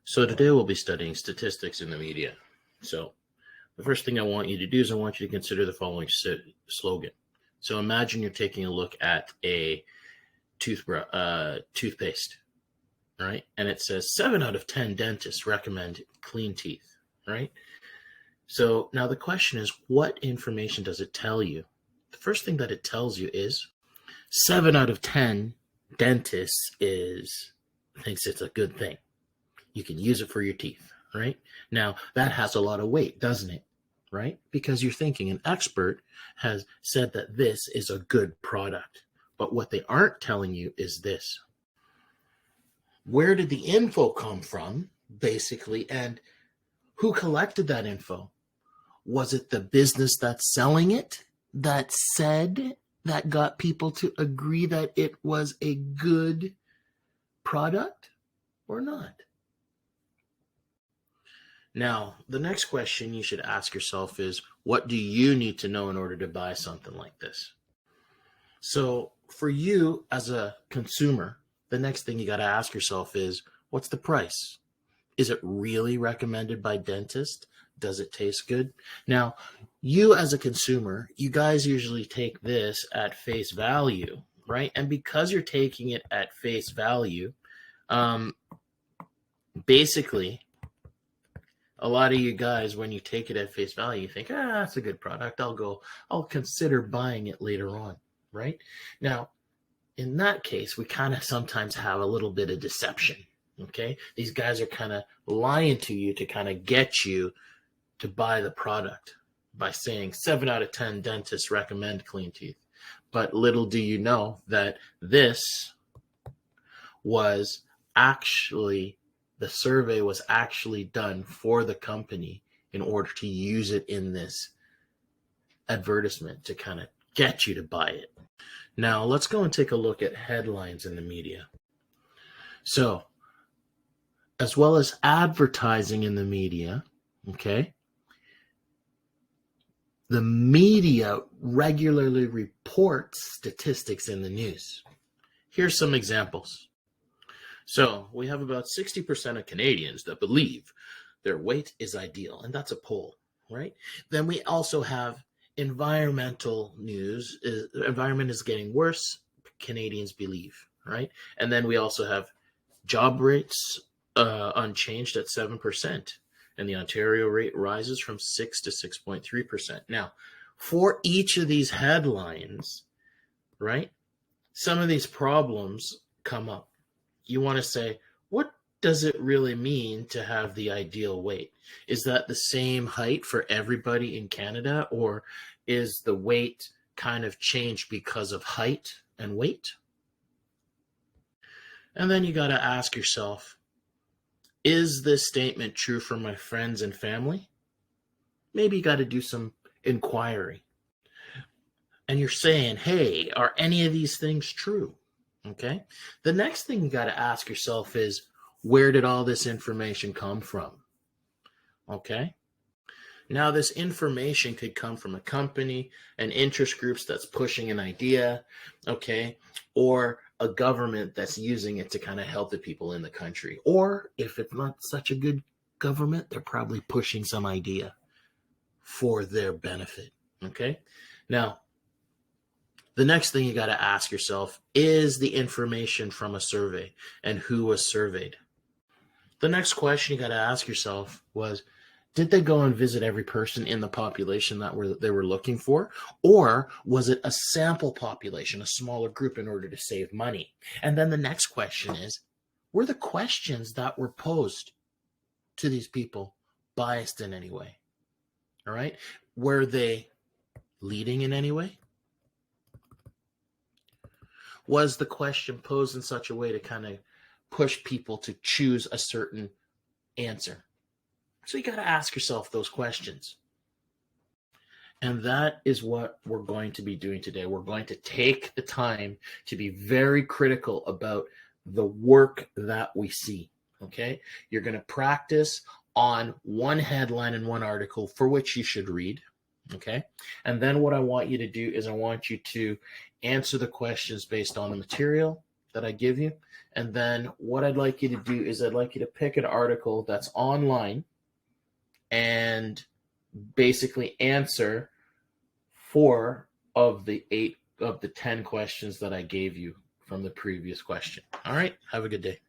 So today we'll be studying statistics in the media. So the first thing I want you to do is I want you to consider the following slogan. So imagine you're taking a look at a toothpaste, right? And it says 7 out of 10 dentists recommend clean teeth, right? So now the question is, what information does it tell you? The first thing that it tells you is 7 out of 10 dentists thinks it's a good thing. You can use it for your teeth, right? Now, that has a lot of weight, doesn't it? Right? Because you're thinking an expert has said that this is a good product. But what they aren't telling you is this. Where did the info come from, basically, and who collected that info? Was it the business that's selling it that got people to agree that it was a good product or not? Now, the next question you should ask yourself is, what do you need to know in order to buy something like this? So for you as a consumer, the next thing you got to ask yourself is, what's the price? Is it really recommended by dentists? Does it taste good? Now, you as a consumer, you guys usually take this at face value, right? And because you're taking it at face value, basically, a lot of you guys, when you take it at face value, you think, that's a good product. I'll consider buying it later on, right? Now, in that case, we kind of sometimes have a little bit of deception, okay? These guys are kind of lying to you to kind of get you to buy the product by saying 7 out of 10 dentists recommend clean teeth. But little do you know that this was actually, the survey was actually done for the company in order to use it in this advertisement to kind of get you to buy it. Now, let's go and take a look at headlines in the media. So, as well as advertising in the media, okay, the media regularly reports statistics in the news. Here's some examples. So we have about 60% of Canadians that believe their weight is ideal, and that's a poll, right? Then we also have environmental news. Environment is getting worse, Canadians believe, right? And then we also have job rates unchanged at 7%, and the Ontario rate rises from 6 to 6.3%. Now, for each of these headlines, right, some of these problems come up. You want to say, what does it really mean to have the ideal weight? Is that the same height for everybody in Canada, or is the weight kind of changed because of height and weight? And then you got to ask yourself, is this statement true for my friends and family? Maybe you got to do some inquiry. And you're saying, hey, are any of these things true? Okay. The next thing you got to ask yourself is, where did all this information come from? Okay. Now, this information could come from a company, an interest groups that's pushing an idea, okay, or a government that's using it to kind of help the people in the country. Or if it's not such a good government, they're probably pushing some idea for their benefit. Okay. Now, the next thing you got to ask yourself is the information from a survey and who was surveyed. The next question you got to ask yourself was, did they go and visit every person in the population that they were looking for? Or was it a sample population, a smaller group in order to save money? And then the next question is, were the questions that were posed to these people biased in any way? All right. Were they leading in any way? Was the question posed in such a way to kind of push people to choose a certain answer? So you got to ask yourself those questions. And that is what we're going to be doing today. We're going to take the time to be very critical about the work that we see. Okay? You're going to practice on one headline and one article for which you should read. Okay? And then what I want you to do is I want you to answer the questions based on the material that I give you. And then what I'd like you to do is I'd like you to pick an article that's online and basically answer 4 of the 8 of the 10 questions that I gave you from the previous question. All right. Have a good day.